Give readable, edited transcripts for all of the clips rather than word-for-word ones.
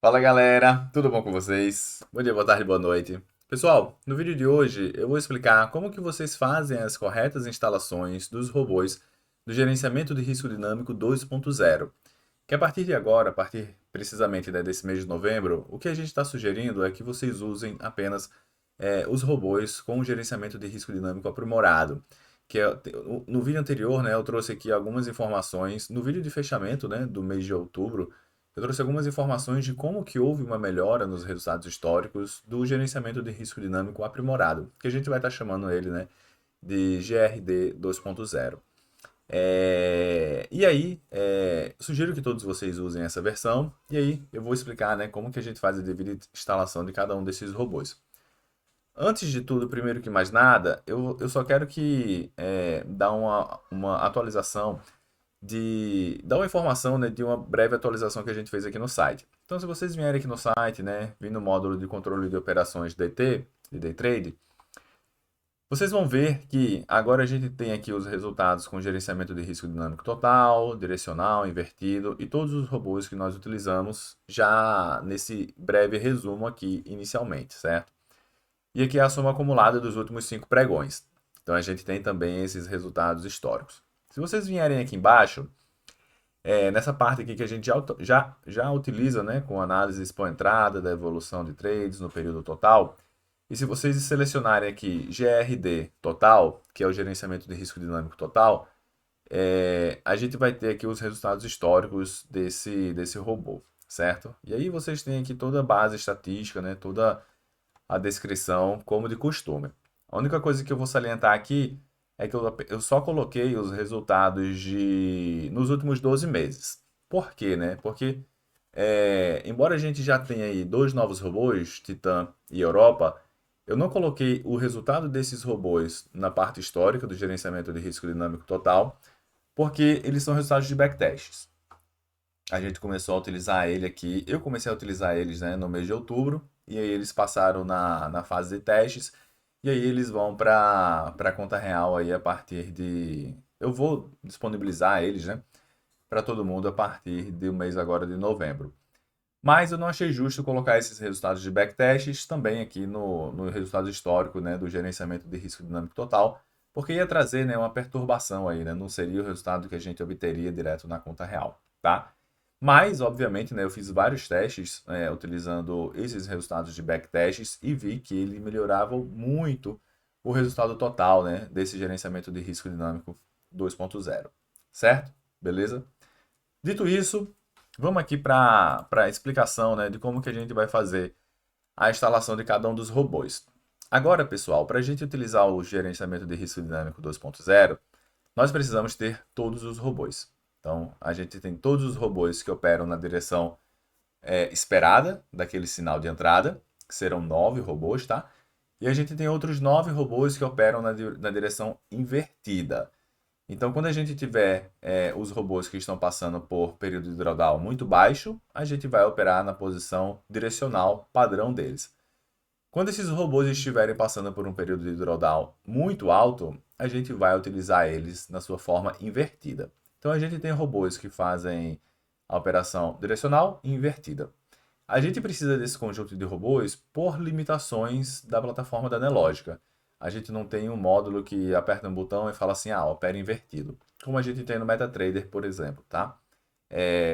Fala galera, tudo bom com vocês? Bom dia, boa tarde, boa noite. Pessoal, no vídeo de hoje eu vou explicar como que vocês fazem as corretas instalações dos robôs do gerenciamento de risco dinâmico 2.0. Que a partir de agora, a partir precisamente, né, desse mês de novembro, o que a gente está sugerindo é que vocês usem apenas os robôs com o gerenciamento de risco dinâmico aprimorado. No vídeo anterior, né, eu trouxe aqui algumas informações. No vídeo de fechamento, né, do mês de outubro, eu trouxe algumas informações de como que houve uma melhora nos resultados históricos do gerenciamento de risco dinâmico aprimorado, que a gente vai estar chamando ele, né, de GRD 2.0. E aí, sugiro que todos vocês usem essa versão, e aí eu vou explicar, né, como que a gente faz a devida instalação de cada um desses robôs. Antes de tudo, primeiro que mais nada, eu só quero que dar uma atualização dar uma informação, né, de uma breve atualização que a gente fez aqui no site. Então, se vocês vierem aqui no site, né, vir no módulo de controle de operações DT, de Day Trade, vocês vão ver que agora a gente tem aqui os resultados com gerenciamento de risco dinâmico total, direcional, invertido e todos os robôs que nós utilizamos já nesse breve resumo aqui inicialmente, certo? E aqui é a soma acumulada dos últimos 5 pregões. Então a gente tem também esses resultados históricos. Se vocês vierem aqui embaixo, nessa parte aqui que a gente já utiliza, né, com análise pós-entrada da evolução de trades no período total. E se vocês selecionarem aqui GRD total, que é o gerenciamento de risco dinâmico total, a gente vai ter aqui os resultados históricos desse robô, certo? E aí vocês têm aqui toda a base estatística, né, toda a descrição, como de costume. A única coisa que eu vou salientar aqui é que eu só coloquei os resultados nos últimos 12 meses. Por quê, né? Porque, embora a gente já tenha aí dois novos robôs, Titan e Europa, eu não coloquei o resultado desses robôs na parte histórica do gerenciamento de risco dinâmico total, porque eles são resultados de backtests. A gente começou a utilizar ele aqui. Eu comecei a utilizar eles, né, no mês de outubro. E aí eles passaram na fase de testes. E aí eles vão para a conta real aí a partir de. Eu vou disponibilizar eles, né, para todo mundo a partir do mês agora de novembro. Mas eu não achei justo colocar esses resultados de backtests também aqui no resultado histórico, né, do gerenciamento de risco dinâmico total, porque ia trazer, né, uma perturbação aí, né, não seria o resultado que a gente obteria direto na conta real, tá? Mas, obviamente, né, eu fiz vários testes utilizando esses resultados de backtests e vi que ele melhorava muito o resultado total, né, desse gerenciamento de risco dinâmico 2.0, certo? Beleza? Dito isso, vamos aqui para a explicação, né, de como que a gente vai fazer a instalação de cada um dos robôs. Agora, pessoal, para a gente utilizar o gerenciamento de risco dinâmico 2.0, nós precisamos ter todos os robôs. Então, a gente tem todos os robôs que operam na direção esperada daquele sinal de entrada, que serão 9 robôs, tá? E a gente tem outros 9 robôs que operam na direção invertida. Então, quando a gente tiver os robôs que estão passando por período de drawdown muito baixo, a gente vai operar na posição direcional padrão deles. Quando esses robôs estiverem passando por um período de drawdown muito alto, a gente vai utilizar eles na sua forma invertida. Então, a gente tem robôs que fazem a operação direcional e invertida. A gente precisa desse conjunto de robôs por limitações da plataforma da Nelogica. A gente não tem um módulo que aperta um botão e fala assim, opera invertido, como a gente tem no MetaTrader, por exemplo, tá?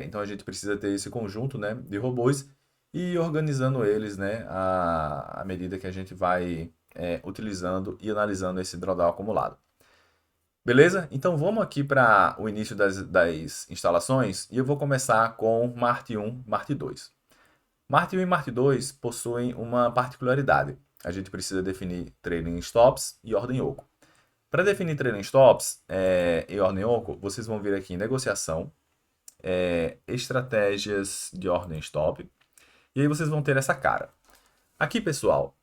Então a gente precisa ter esse conjunto, né, de robôs e ir organizando eles, né, à medida que a gente vai utilizando e analisando esse drawdown acumulado. Beleza? Então vamos aqui para o início das instalações e eu vou começar com Marte 1, Marte 2. Marte 1 e Marte 2 possuem uma particularidade. A gente precisa definir trailing stops e ordem oco. Para definir trailing stops e ordem oco, vocês vão vir aqui em negociação, estratégias de ordem stop, e aí vocês vão ter essa cara. Aqui, pessoal,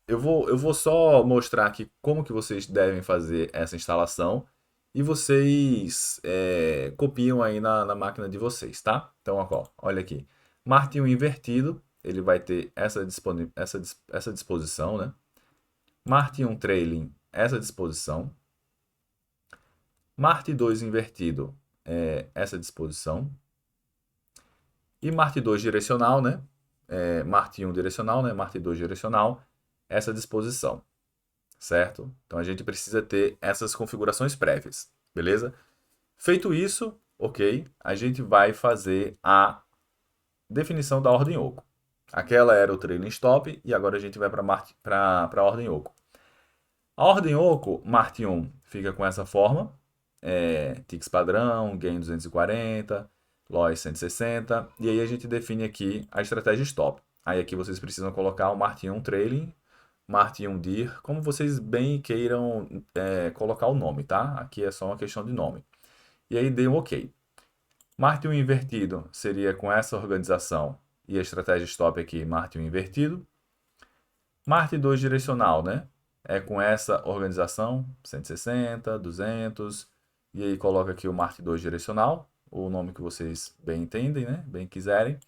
eu vou só mostrar aqui como que vocês devem fazer essa instalação e vocês copiam aí na máquina de vocês, tá? Então, ó, olha aqui. Marte 1 invertido, ele vai ter essa disposição, né? Marte 1 trailing, essa disposição. Marte 2 invertido, essa disposição. E Marte 2 direcional, né? Marte 1 direcional, né? Marte 2 direcional, essa disposição, certo? Então a gente precisa ter essas configurações prévias, beleza? Feito isso, ok, a gente vai fazer a definição da ordem oco. Aquela era o trailing stop e agora a gente vai para a ordem oco. A ordem oco, Marte 1, fica com essa forma, ticks padrão, gain 240, loss 160, e aí a gente define aqui a estratégia stop. Aí aqui vocês precisam colocar o Marte 1 trailing, Marte 1 dir, como vocês bem queiram colocar o nome, tá? Aqui é só uma questão de nome. E aí dê um OK. Marte 1 invertido seria com essa organização e a estratégia stop aqui, Marte 1 invertido. Marte 2 direcional, né? É com essa organização, 160, 200, e aí coloca aqui o Marte 2 direcional, o nome que vocês bem entendem, né? Bem quiserem.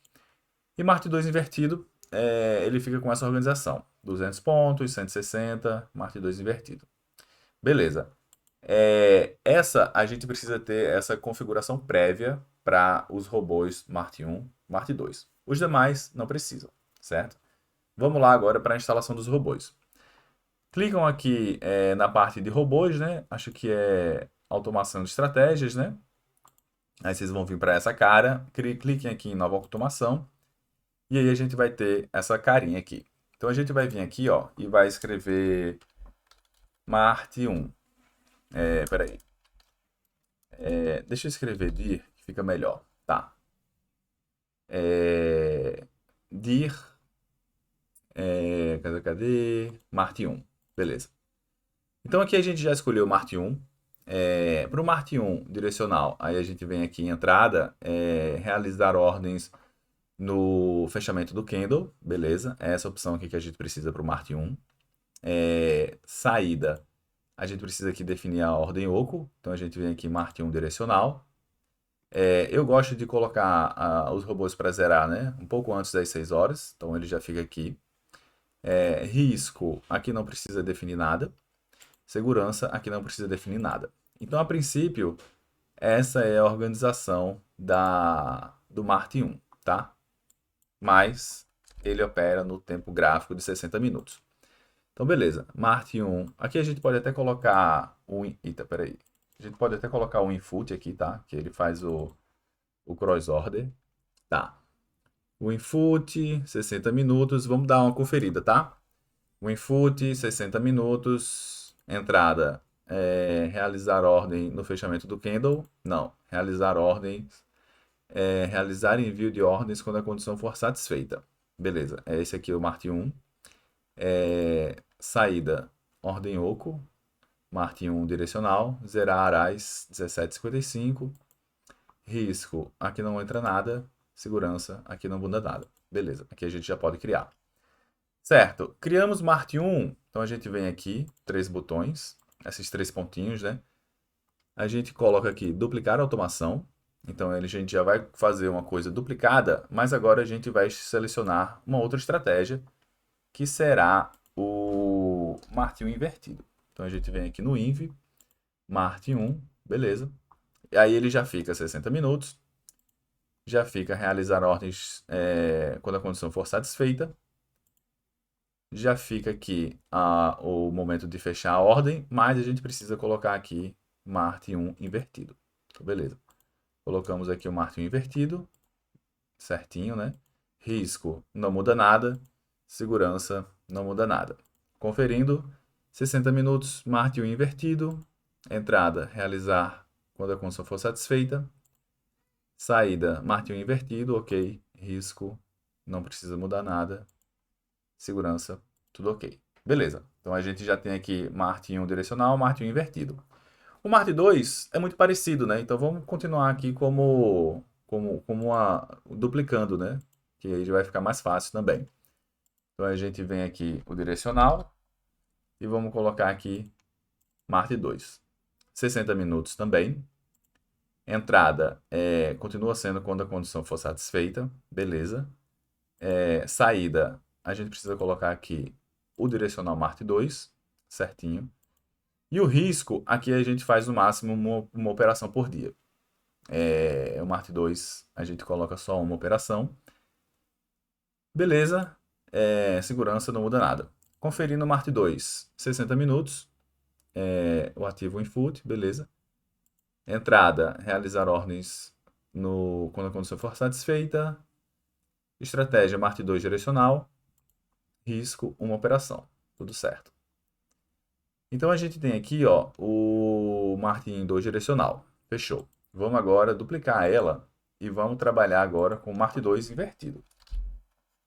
E Marte 2 invertido, ele fica com essa organização, 200 pontos, 160, Marte 2 invertido. Beleza. Essa a gente precisa ter essa configuração prévia para os robôs Marte 1, Marte 2. Os demais não precisam, certo? Vamos lá agora para a instalação dos robôs. Clicam aqui na parte de robôs, né? Acho que é automação de estratégias, né? Aí vocês vão vir para essa cara, cliquem aqui em nova automação e aí a gente vai ter essa carinha aqui. Então a gente vai vir aqui, ó, e vai escrever Marte 1. Peraí. Deixa eu escrever dir, que fica melhor. Tá. Dir. Cadê? Marte 1. Beleza. Então aqui a gente já escolheu o Marte 1. Para o Marte 1 direcional, aí a gente vem aqui em entrada, realizar ordens no fechamento do candle. Beleza. É essa opção aqui que a gente precisa para o Marte 1. Saída. A gente precisa aqui definir a ordem oco. Então a gente vem aqui Marte 1 direcional. Eu gosto de colocar os robôs para zerar, né? Um pouco antes das 6 horas. Então ele já fica aqui. Risco, aqui não precisa definir nada. Segurança, aqui não precisa definir nada. Então, a princípio, essa é a organização do Marte 1, tá? Mas ele opera no tempo gráfico de 60 minutos. Então, beleza. Marte 1. Aqui a gente pode até colocar Eita, peraí. A gente pode até colocar o input aqui, tá? Que ele faz o cross order. Tá. O input, 60 minutos. Vamos dar uma conferida, tá? O input, 60 minutos. Entrada, realizar ordem no fechamento do candle. Não. Realizar ordens. Realizar envio de ordens quando a condição for satisfeita. Beleza. É esse aqui o Marte 1. Saída, ordem oco. Marte 1 direcional. Zerar Arais, 17,55. Risco, aqui não entra nada. Segurança, aqui não muda nada. Beleza, aqui a gente já pode criar. Certo, criamos Marte 1. Então a gente vem aqui, 3 botões, esses 3 pontinhos, né? A gente coloca aqui duplicar automação. Então a gente já vai fazer uma coisa duplicada, mas agora a gente vai selecionar uma outra estratégia, que será o Marte 1 invertido. Então a gente vem aqui no Inv, Marte 1, beleza. E aí ele já fica 60 minutos, já fica realizar ordens quando a condição for satisfeita, já fica aqui o momento de fechar a ordem, mas a gente precisa colocar aqui Marte 1 invertido. Então, beleza. Colocamos aqui o Marte 1 invertido, certinho, né? Risco não muda nada, segurança não muda nada. Conferindo, 60 minutos, Marte 1 invertido, entrada, realizar quando a condição for satisfeita, saída, Marte 1 invertido, ok, risco, não precisa mudar nada, segurança, tudo ok. Beleza, então a gente já tem aqui Marte 1 direcional, Marte 1 invertido. O Marte 2 é muito parecido, né? Então vamos continuar aqui duplicando, né? Que aí já vai ficar mais fácil também. Então a gente vem aqui o direcional e vamos colocar aqui Marte 2. 60 minutos também. Entrada continua sendo quando a condição for satisfeita, beleza. Saída, a gente precisa colocar aqui o direcional Marte 2, certinho. E o risco, aqui a gente faz no máximo uma operação por dia. O Marte 2 a gente coloca só uma operação. Beleza, segurança não muda nada. Conferindo o Marte 2, 60 minutos. O ativo input, beleza. Entrada, realizar ordens quando a condição for satisfeita. Estratégia Marte 2 direcional. Risco, uma operação. Tudo certo. Então a gente tem aqui, ó, o Marte 2 direcional. Fechou. Vamos agora duplicar ela e vamos trabalhar agora com o Marte 2 invertido.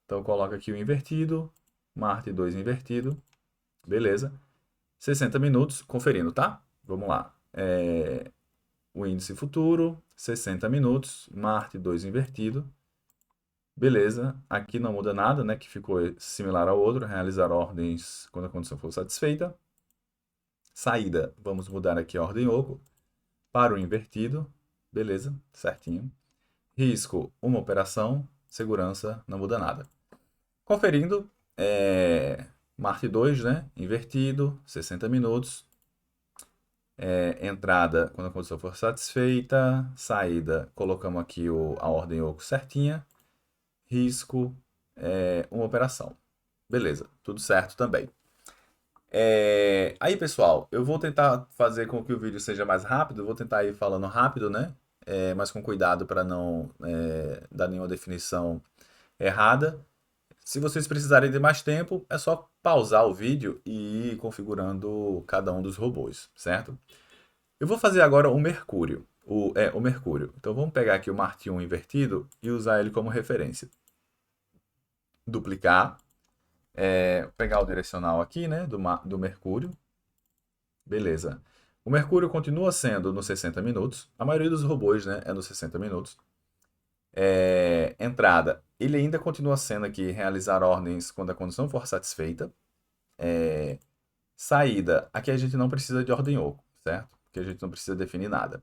Então coloca aqui o invertido, Marte 2 invertido. Beleza. 60 minutos, conferindo, tá? Vamos lá. O índice futuro, 60 minutos, Marte 2 invertido. Beleza, aqui não muda nada, né? Que ficou similar ao outro, realizar ordens quando a condição for satisfeita. Saída, vamos mudar aqui a ordem oco para o invertido. Beleza, certinho. Risco, uma operação. Segurança, não muda nada. Conferindo, Marte 2, né? Invertido, 60 minutos. Entrada, quando a condição for satisfeita. Saída, colocamos aqui a ordem oco certinha. Risco, uma operação. Beleza, tudo certo também. Aí, pessoal, eu vou tentar fazer com que o vídeo seja mais rápido. Vou tentar ir falando rápido, né? Mas com cuidado para não dar nenhuma definição errada. Se vocês precisarem de mais tempo, é só pausar o vídeo e ir configurando cada um dos robôs, certo? Eu vou fazer agora o Mercúrio. O Mercúrio. Então vamos pegar aqui o Marte 1 invertido e usar ele como referência. Duplicar. Pegar o direcional aqui, né? Do Mercúrio. Beleza. O Mercúrio continua sendo nos 60 minutos. A maioria dos robôs, né, é nos 60 minutos. Entrada. Ele ainda continua sendo aqui realizar ordens quando a condição for satisfeita. Saída. Aqui a gente não precisa de ordem oco, certo? Porque a gente não precisa definir nada.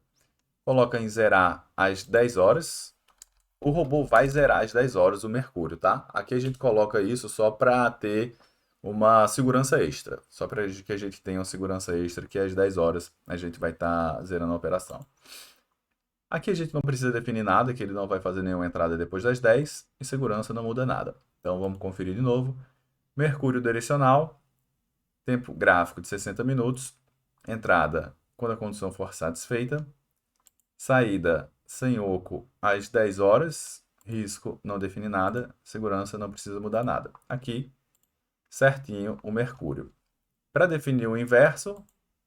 Coloca em zerar às 10 horas. O robô vai zerar às 10 horas o Mercúrio, tá? Aqui a gente coloca isso só para ter uma segurança extra. Só para que a gente tenha uma segurança extra, que às 10 horas a gente vai estar zerando a operação. Aqui a gente não precisa definir nada, que ele não vai fazer nenhuma entrada depois das 10, e segurança não muda nada. Então vamos conferir de novo. Mercúrio direcional, tempo gráfico de 60 minutos, entrada quando a condição for satisfeita, saída sem oco às 10 horas, risco não define nada, segurança não precisa mudar nada. Aqui, certinho o Mercúrio. Para definir o inverso,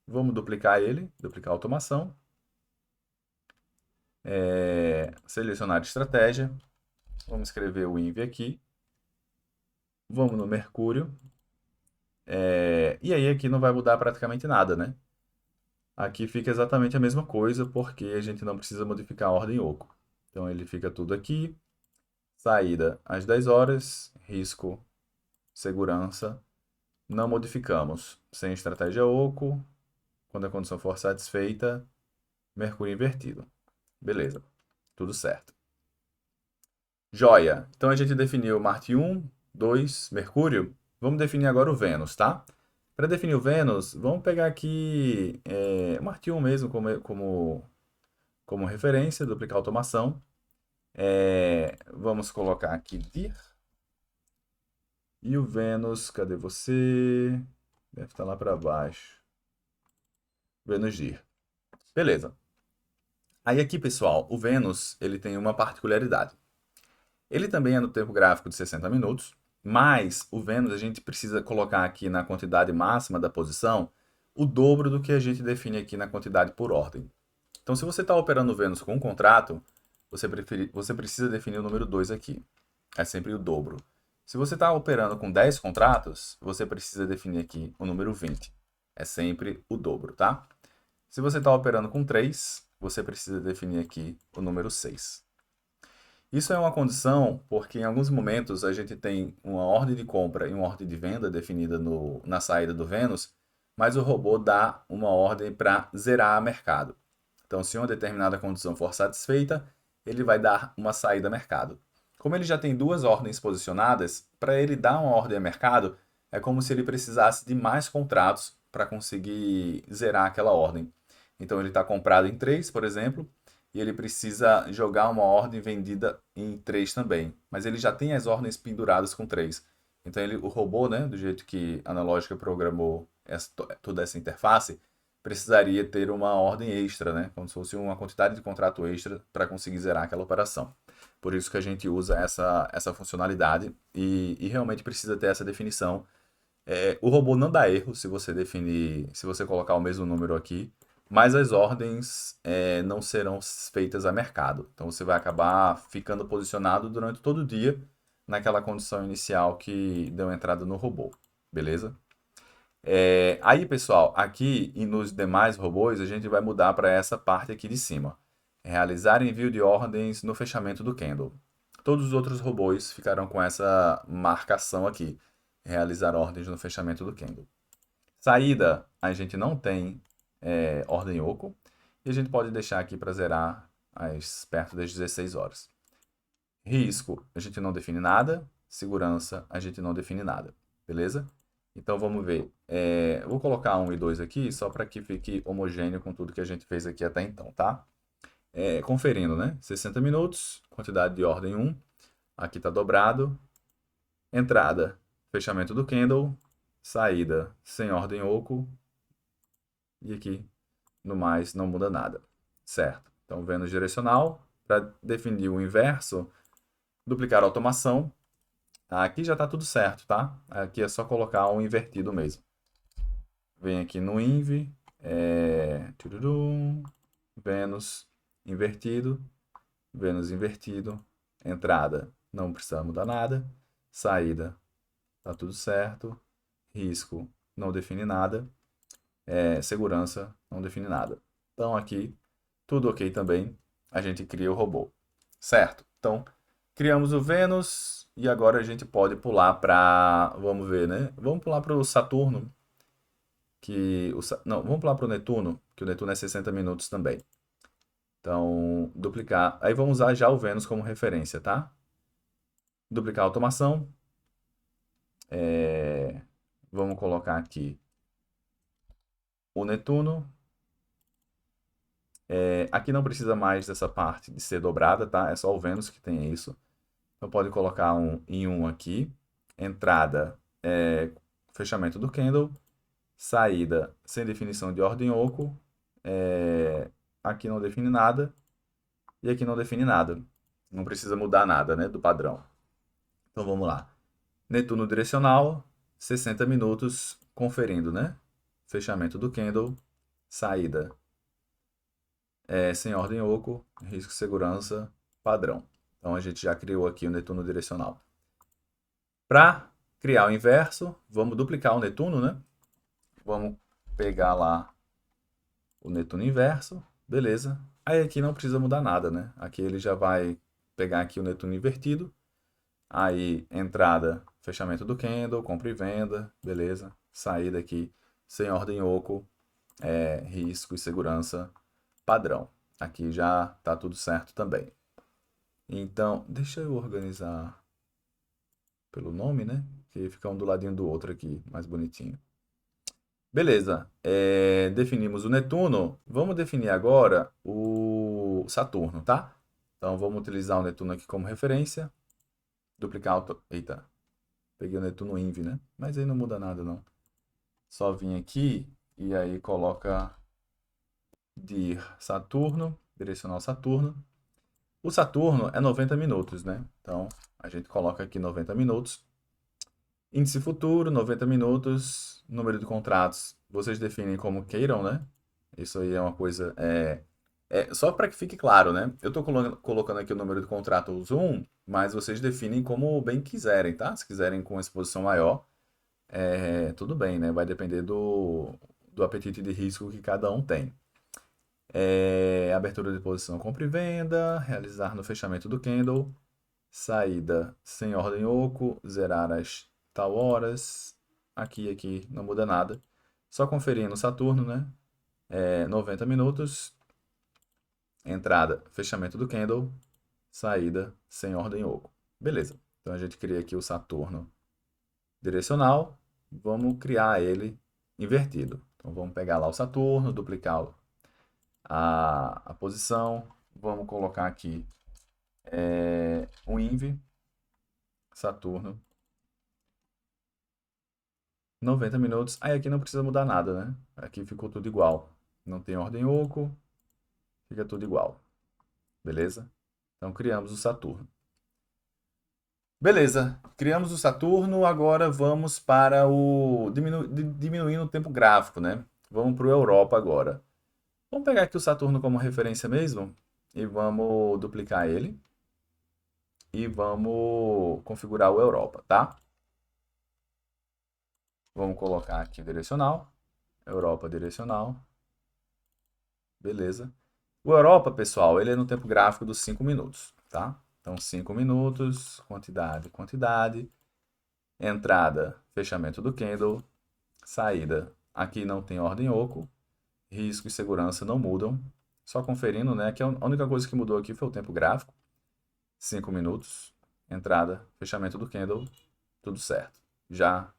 vamos duplicar ele, duplicar a automação. Selecionar estratégia. Vamos escrever o INV aqui. Vamos no Mercúrio. E aí aqui não vai mudar praticamente nada, né? Aqui fica exatamente a mesma coisa, porque a gente não precisa modificar a ordem oco. Então ele fica tudo aqui. Saída às 10 horas, risco, segurança. Não modificamos. Sem estratégia oco, quando a condição for satisfeita, Mercúrio invertido. Beleza, tudo certo. Joia. Então a gente definiu Marte 1, 2, Mercúrio. Vamos definir agora o Vênus, tá? Para definir o Vênus, vamos pegar aqui Marte 1 mesmo como referência, duplicar a automação. Vamos colocar aqui dir. E o Vênus, cadê você? Deve estar lá para baixo. Vênus dir. Beleza. Aí aqui, pessoal, o Vênus ele tem uma particularidade. Ele também é no tempo gráfico de 60 minutos, mas o Vênus a gente precisa colocar aqui na quantidade máxima da posição o dobro do que a gente define aqui na quantidade por ordem. Então, se você está operando o Vênus com um contrato, você precisa definir o número 2 aqui. É sempre o dobro. Se você está operando com 10 contratos, você precisa definir aqui o número 20. É sempre o dobro, tá? Se você está operando com 3, você precisa definir aqui o número 6. Isso é uma condição porque em alguns momentos a gente tem uma ordem de compra e uma ordem de venda definida na saída do Vênus, mas o robô dá uma ordem para zerar a mercado. Então, se uma determinada condição for satisfeita, ele vai dar uma saída a mercado. Como ele já tem duas ordens posicionadas, para ele dar uma ordem a mercado, é como se ele precisasse de mais contratos para conseguir zerar aquela ordem. Então, ele está comprado em 3, por exemplo, e ele precisa jogar uma ordem vendida em 3 também. Mas ele já tem as ordens penduradas com 3. Então o robô, né, do jeito que a Analógica programou toda essa interface, precisaria ter uma ordem extra, né, como se fosse uma quantidade de contrato extra para conseguir zerar aquela operação. Por isso que a gente usa essa funcionalidade e realmente precisa ter essa definição. O robô não dá erro se você definir, se você colocar o mesmo número aqui, mas as ordens não serão feitas a mercado. Então você vai acabar ficando posicionado durante todo o dia naquela condição inicial que deu entrada no robô, beleza? Aí, pessoal, aqui e nos demais robôs, a gente vai mudar para essa parte aqui de cima. Realizar envio de ordens no fechamento do candle. Todos os outros robôs ficarão com essa marcação aqui. Realizar ordens no fechamento do candle. Saída, a gente não tem ordem oco. E a gente pode deixar aqui para zerar perto das 16 horas. Risco, a gente não define nada. Segurança, a gente não define nada. Beleza? Então vamos ver. Vou colocar 1 e 2 aqui, só para que fique homogêneo com tudo que a gente fez aqui até então, tá? Conferindo, né? 60 minutos, quantidade de ordem 1. Aqui está dobrado. Entrada, fechamento do candle. Saída, sem ordem oco. E aqui, no mais, não muda nada. Certo? Então, Vênus direcional. Para definir o inverso, duplicar a automação. Aqui já está tudo certo, tá? Aqui é só colocar um invertido mesmo. Vem aqui no inv, Vênus invertido, Vênus invertido, entrada, não precisa mudar nada, saída, tá tudo certo, risco, não define nada, segurança, não define nada. Então aqui, tudo ok também, a gente cria o robô, certo? Então, criamos o Vênus e agora a gente pode pular para, vamos ver, né? Vamos pular para o Saturno, não, vamos pular para o Netuno, que o Netuno é 60 minutos também. Então, duplicar. Aí vamos usar já o Vênus como referência, tá? Duplicar a automação. Vamos colocar aqui o Netuno. Aqui não precisa mais dessa parte de ser dobrada, tá? É só o Vênus que tem isso. Então pode colocar um em um aqui. Entrada, fechamento do candle. Saída, sem definição de ordem oco. Aqui não define nada. E aqui não define nada. Não precisa mudar nada, né, do padrão. Então vamos lá. Netuno direcional, 60 minutos, conferindo, né? Fechamento do candle, saída sem ordem oco, risco segurança, padrão. Então a gente já criou aqui o Netuno direcional. Para criar o inverso, vamos duplicar o Netuno, né? Vamos pegar lá o Netuno inverso, beleza. Aí aqui não precisa mudar nada, né? Aqui ele já vai pegar aqui o Netuno invertido. Aí, entrada, fechamento do candle, compra e venda, beleza. Saída aqui, sem ordem oco, risco e segurança padrão. Aqui já tá tudo certo também. Então, deixa eu organizar pelo nome, né? Que fica um do ladinho do outro aqui, mais bonitinho. Beleza, definimos o Netuno. Vamos definir agora o Saturno, tá? Então, vamos utilizar o Netuno aqui como referência. Duplicar Eita, peguei o Netuno Inv, né? Mas aí não muda nada, não. Só vim aqui e aí coloca dir Saturno, direcional Saturno. O Saturno é 90 minutos, né? Então, a gente coloca aqui 90 minutos. Índice futuro, 90 minutos. Número de contratos, vocês definem como queiram, né? Isso aí é uma coisa... só para que fique claro, né? Eu estou colocando aqui o número de contratos 1, mas vocês definem como bem quiserem, tá? Se quiserem com exposição maior, tudo bem, né? Vai depender do apetite de risco que cada um tem. Abertura de posição, compra e venda, realizar no fechamento do candle, saída sem ordem oco, zerar as tal horas, aqui não muda nada. Só conferir no Saturno, né? 90 minutos, entrada, fechamento do candle, saída sem ordem oco. Beleza. Então a gente cria aqui o Saturno direcional, vamos criar ele invertido. Então vamos pegar lá o Saturno, duplicar a posição, Vamos colocar aqui o INV, Saturno, 90 minutos. Aí aqui não precisa mudar nada, né? Aqui ficou tudo igual. Não tem ordem oco, fica tudo igual. Beleza? Então criamos o Saturno. Beleza, criamos o Saturno, agora vamos para o diminuindo o tempo gráfico, né? Vamos para o Europa agora. Vamos pegar aqui o Saturno como referência mesmo e vamos duplicar ele e vamos configurar o Europa, tá? Vamos colocar aqui direcional, Europa direcional, beleza. O Europa, pessoal, ele é no tempo gráfico dos 5 minutos, tá? Então 5 minutos, quantidade, quantidade, entrada, fechamento do candle, saída. Aqui não tem ordem oco, risco e segurança não mudam. Só conferindo, né, que a única coisa que mudou aqui foi o tempo gráfico. 5 minutos, entrada, fechamento do candle, tudo certo. Já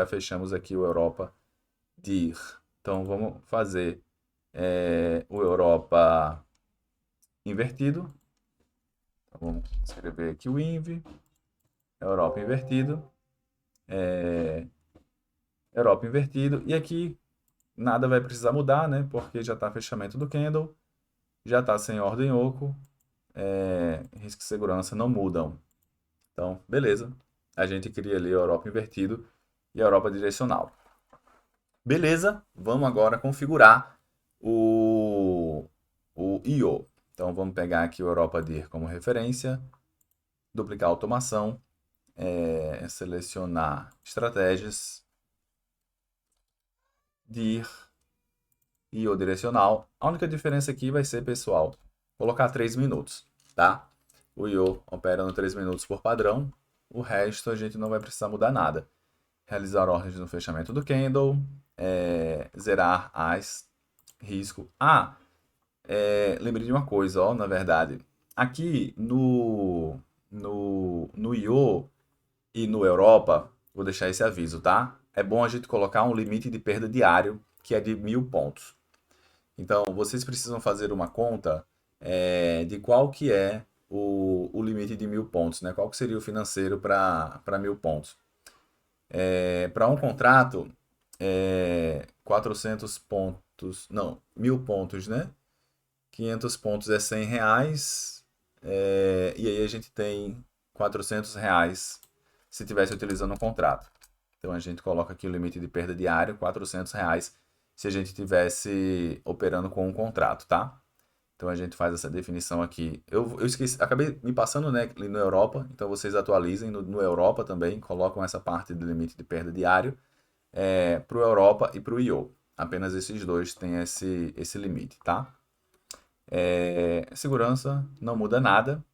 fechamos aqui o Europa DIR. Então vamos fazer o Europa invertido. Então, vamos escrever aqui o INV, Europa invertido, Europa invertido. E aqui nada vai precisar mudar, né? Porque já está fechamento do candle, já está sem ordem oco, risco e segurança não mudam. Então, beleza. A gente cria ali a Europa invertido e a Europa direcional. Beleza, vamos agora configurar o IO. Então, vamos pegar aqui o Europa DIR como referência, duplicar a automação, selecionar estratégias, DIR, IO direcional. A única diferença aqui vai ser, pessoal, colocar 3 minutos, tá? O IO opera no 3 minutos por padrão, o resto a gente não vai precisar mudar nada. Realizar ordens no fechamento do candle, zerar as, risco. Lembrei de uma coisa, ó, na verdade. Aqui no IO e no Europa, vou deixar esse aviso, tá? É bom a gente colocar um limite de perda diário, que é de 1.000 pontos. Então, vocês precisam fazer uma conta de qual que é o limite de 1.000 pontos, né? Qual que seria o financeiro para 1.000 pontos. Para um contrato, 400 pontos, não, 1.000 pontos, né? 500 pontos é 100 reais, e aí a gente tem 400 reais se estivesse utilizando um contrato. Então a gente coloca aqui o limite de perda diário, 400 reais, se a gente estivesse operando com um contrato, tá? Então a gente faz essa definição aqui. Eu esqueci, acabei me passando, né, ali no Europa, então vocês atualizem no Europa também, colocam essa parte do limite de perda diário para o Europa e para o IO. Apenas esses dois têm esse limite, tá? Segurança não muda nada.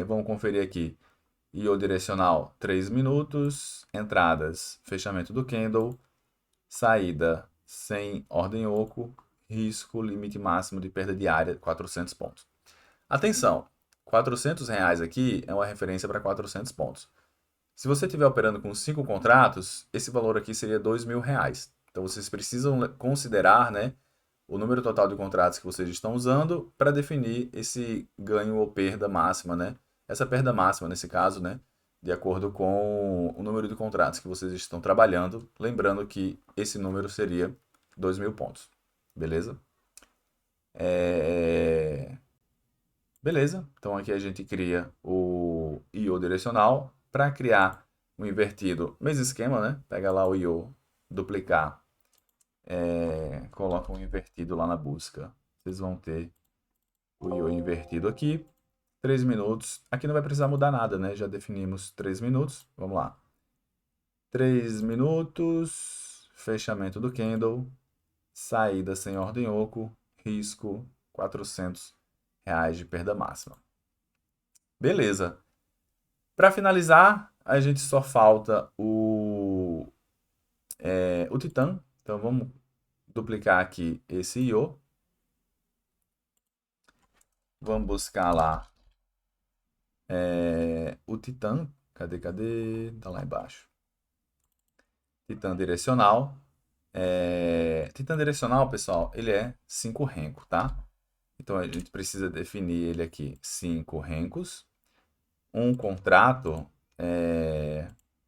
Vamos conferir aqui. IO direcional 3 minutos, entradas, fechamento do candle, saída sem ordem oco, risco, limite máximo de perda diária 400 pontos. Atenção, 400 reais aqui é uma referência para 400 pontos. Se você estiver operando com 5 contratos, esse valor aqui seria 2.000 reais. Então vocês precisam considerar, né, o número total de contratos que vocês estão usando para definir esse ganho ou perda máxima, né? Essa perda máxima, nesse caso, né? De acordo com o número de contratos que vocês estão trabalhando. Lembrando que esse número seria 2.000 pontos. Beleza? Beleza. Então aqui a gente cria o IO direcional. Para criar um invertido, mesmo esquema, né? Pega lá o IO, duplicar, coloca um invertido lá na busca. Vocês vão ter o IO invertido aqui. 3 minutos. Aqui não vai precisar mudar nada, né? Já definimos 3 minutos. Vamos lá. 3 minutos. Fechamento do candle. Saída sem ordem oco. Risco 400 reais de perda máxima. Beleza. Para finalizar, a gente só falta o Titan. Então vamos duplicar aqui esse IO. Vamos buscar lá o Titan. Cadê? Tá lá embaixo. Titan direcional. Titan direcional, pessoal, ele é 5 renco, tá? Então a gente precisa definir ele aqui, 5 rencos, um contrato,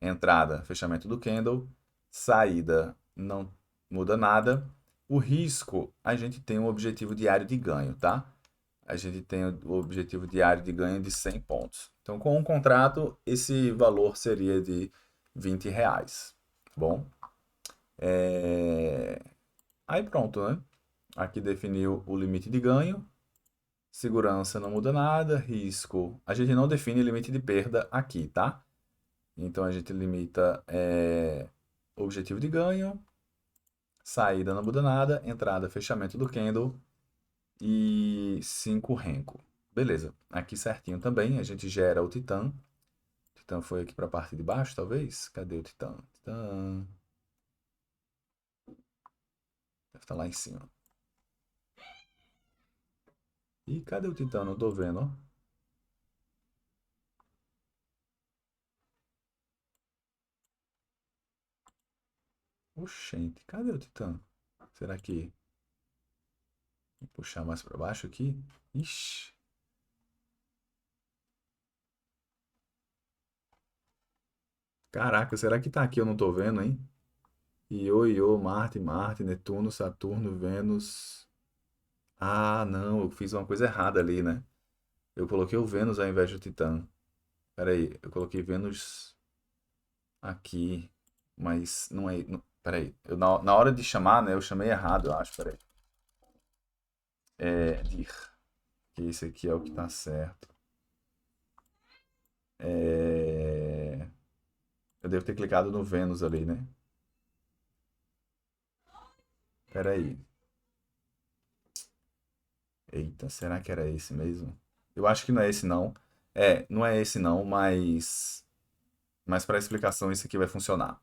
entrada, fechamento do candle, saída, não muda nada. O risco, a gente tem um objetivo diário de ganho, tá? A gente tem o objetivo diário de ganho de 100 pontos. Então, com um contrato, esse valor seria de R$ 20. Bom, aí pronto, né? Aqui definiu o limite de ganho. Segurança não muda nada. Risco, a gente não define limite de perda aqui, tá? Então a gente limita objetivo de ganho. Saída não muda nada. Entrada, fechamento do candle. E 5 renko. Beleza. Aqui certinho também a gente gera o Titã. O Titã foi aqui para a parte de baixo, talvez? Cadê o Titã? Titã. Deve estar lá em cima. E cadê o Titã? Não tô vendo, ó. Oxente, cadê o Titã? Será que... Vou puxar mais para baixo aqui? Ixi. Caraca, será que tá aqui? Eu não tô vendo, hein? Io, Marte, Marte, Netuno, Saturno, Vênus. Ah, não, eu fiz uma coisa errada ali, né? Eu coloquei o Vênus ao invés do Titã. Pera aí, eu coloquei Vênus aqui, mas não é. Não, pera aí, na hora de chamar, né? Eu chamei errado, eu acho. Pera aí. É dir, que esse aqui é o que tá certo. É, eu devo ter clicado no Vênus ali, né? Pera aí. Eita, será que era esse mesmo? Eu acho que não é esse não. Não é esse não, mas para explicação isso aqui vai funcionar.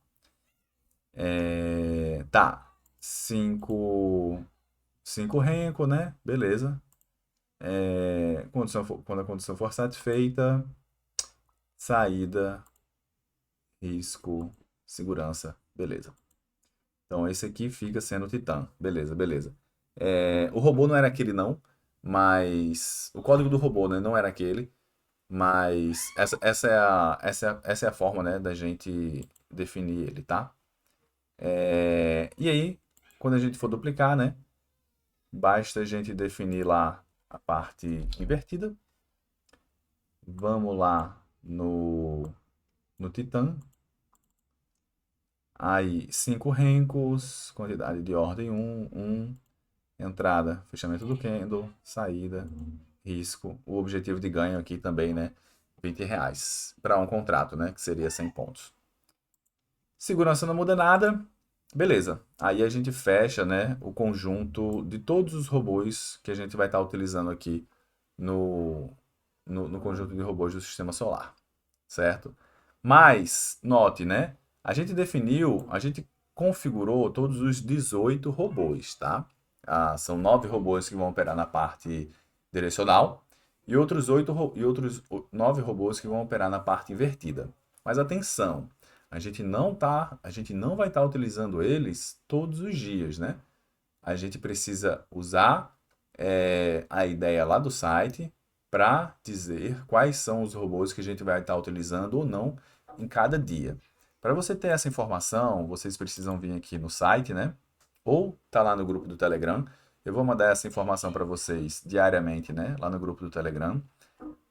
Tá. Cinco renco, né? Beleza. Quando a condição for satisfeita, saída, risco, segurança, beleza. Então esse aqui fica sendo o Titã, beleza, beleza. O robô não era aquele não, mas o código do robô, né, não era aquele, mas essa é a forma, né, da gente definir ele, tá? E aí, quando a gente for duplicar, né, basta a gente definir lá a parte invertida. Vamos lá no Titã. Aí, 5 rencos, quantidade de ordem um, entrada, fechamento do candle, saída, risco. O objetivo de ganho aqui também, né? R$ 20 para um contrato, né? Que seria 100 pontos. Segurança não muda nada. Beleza. Aí a gente fecha, né, o conjunto de todos os robôs que a gente vai estar utilizando aqui no, no conjunto de robôs do sistema solar, certo? Mas, note, né? A gente configurou todos os 18 robôs, tá? São 9 robôs que vão operar na parte direcional e outros 9 robôs que vão operar na parte invertida. Mas atenção, a gente não vai estar utilizando eles todos os dias, né? A gente precisa usar a ideia lá do site para dizer quais são os robôs que a gente vai estar utilizando ou não em cada dia. Para você ter essa informação, vocês precisam vir aqui no site, né? Ou tá lá no grupo do Telegram. Eu vou mandar essa informação para vocês diariamente, né? Lá no grupo do Telegram.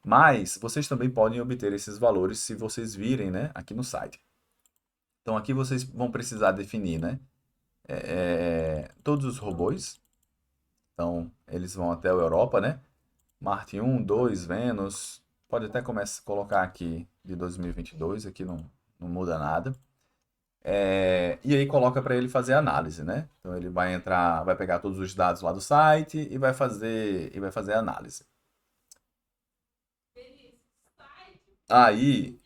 Mas vocês também podem obter esses valores se vocês virem, né? Aqui no site. Então aqui vocês vão precisar definir, né? Todos os robôs. Então eles vão até a Europa, né? Marte 1, 2, Vênus. Pode até começar a colocar aqui de 2022, aqui não muda nada. E aí coloca para ele fazer a análise, né? Então ele vai entrar, vai pegar todos os dados lá do site e vai fazer a análise. Aí,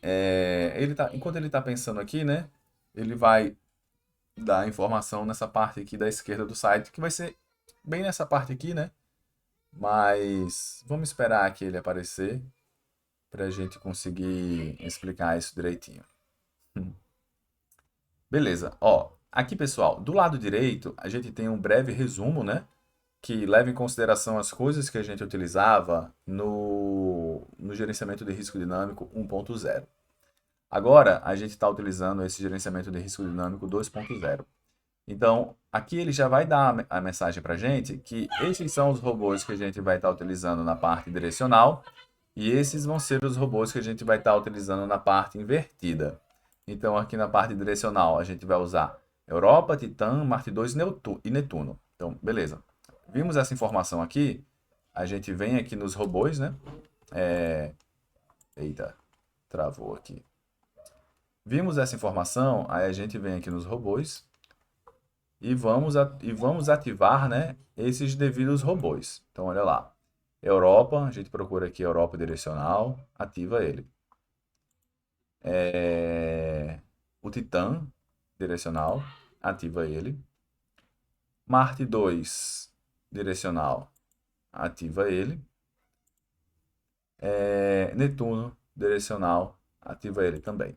enquanto ele está pensando aqui, né? Ele vai dar a informação nessa parte aqui da esquerda do site, que vai ser bem nessa parte aqui, né? Mas vamos esperar que ele aparecer para a gente conseguir explicar isso direitinho. Beleza, ó, aqui pessoal, do lado direito a gente tem um breve resumo, né, que leva em consideração as coisas que a gente utilizava no gerenciamento de risco dinâmico 1.0. Agora, a gente está utilizando esse gerenciamento de risco dinâmico 2.0. Então, aqui ele já vai dar a mensagem para a gente que esses são os robôs que a gente vai estar utilizando na parte direcional e esses vão ser os robôs que a gente vai estar utilizando na parte invertida. Então, aqui na parte direcional, a gente vai usar Europa, Titã, Marte 2 e Netuno. Então, beleza. Vimos essa informação aqui, a gente vem aqui nos robôs, né? Eita, travou aqui. Vimos essa informação, aí a gente vem aqui nos robôs e vamos ativar, né, esses devidos robôs. Então, olha lá. Europa, a gente procura aqui Europa direcional, ativa ele. O Titã direcional, ativa ele. Marte 2 direcional, ativa ele. Netuno direcional, ativa ele também.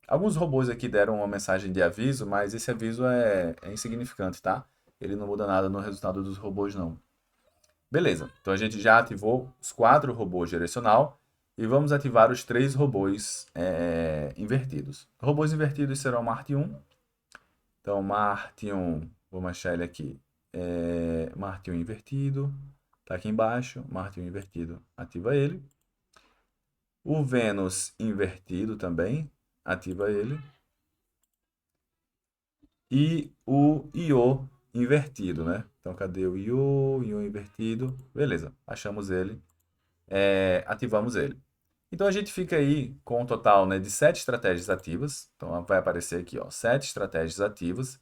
Alguns robôs aqui deram uma mensagem de aviso, mas esse aviso é insignificante, tá? Ele não muda nada no resultado dos robôs, não. Beleza, então a gente já ativou os 4 robôs direcional e vamos ativar os 3 robôs invertidos. Robôs invertidos serão Marte 1. Então, Marte 1, vamos achar ele aqui. Marte 1 invertido, tá aqui embaixo. Marte 1 invertido, ativa ele. O Vênus invertido também, ativa ele. E o Io invertido, né? Então, cadê o Io invertido? Beleza, achamos ele, ativamos ele. Então, a gente fica aí com um total, né, de 7 estratégias ativas. Então, vai aparecer aqui, ó, 7 estratégias ativas.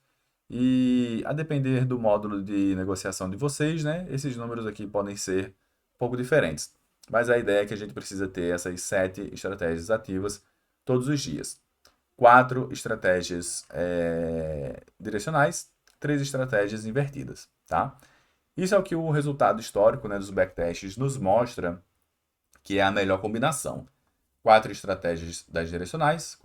E a depender do módulo de negociação de vocês, né, esses números aqui podem ser um pouco diferentes. Mas a ideia é que a gente precisa ter essas 7 estratégias ativas todos os dias. 4 estratégias direcionais, 3 estratégias invertidas, tá? Isso é o que o resultado histórico, né, dos backtests nos mostra que é a melhor combinação. 4 estratégias das direcionais,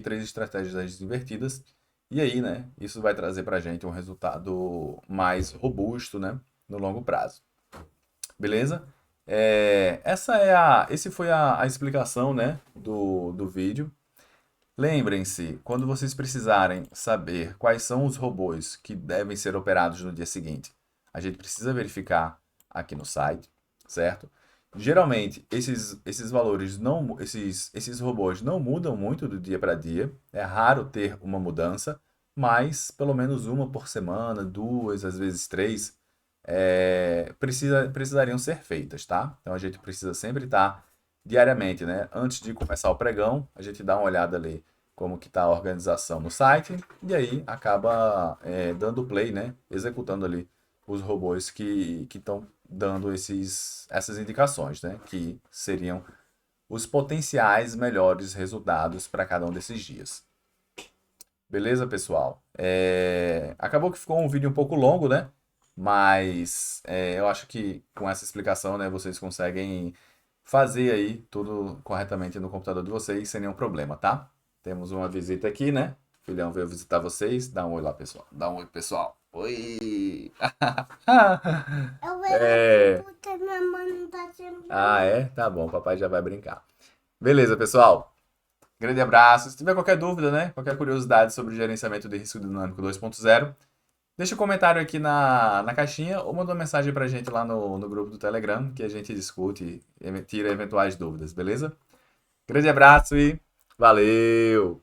3 estratégias das invertidas. E aí, né, isso vai trazer para a gente um resultado mais robusto, né, no longo prazo. Beleza? Esse foi a explicação, né, do vídeo. Lembrem-se, quando vocês precisarem saber quais são os robôs que devem ser operados no dia seguinte, a gente precisa verificar aqui no site, certo? Geralmente, esses valores, esses robôs não mudam muito do dia para dia. É raro ter uma mudança, mas pelo menos uma por semana, 2, às vezes 3, precisariam ser feitas, tá? Então a gente precisa sempre estar diariamente, né? Antes de começar o pregão, a gente dá uma olhada ali como que está a organização no site e aí acaba dando play, né? Executando ali os robôs que estão dando essas indicações, né? Que seriam os potenciais melhores resultados para cada um desses dias. Beleza, pessoal? Acabou que ficou um vídeo um pouco longo, né? Mas eu acho que com essa explicação, né, vocês conseguem fazer aí tudo corretamente no computador de vocês sem nenhum problema, tá? Temos uma visita aqui, né? O filhão veio visitar vocês. Dá um oi lá, pessoal. Dá um oi, pessoal. Oi! Eu vejo porque minha mãe não tá sempre. Ah, é? Tá bom, papai já vai brincar. Beleza, pessoal. Grande abraço. Se tiver qualquer dúvida, né? Qualquer curiosidade sobre o gerenciamento de risco dinâmico 2.0, deixa um comentário aqui na caixinha ou manda uma mensagem pra gente lá no grupo do Telegram que a gente discute e tira eventuais dúvidas, beleza? Grande abraço e valeu!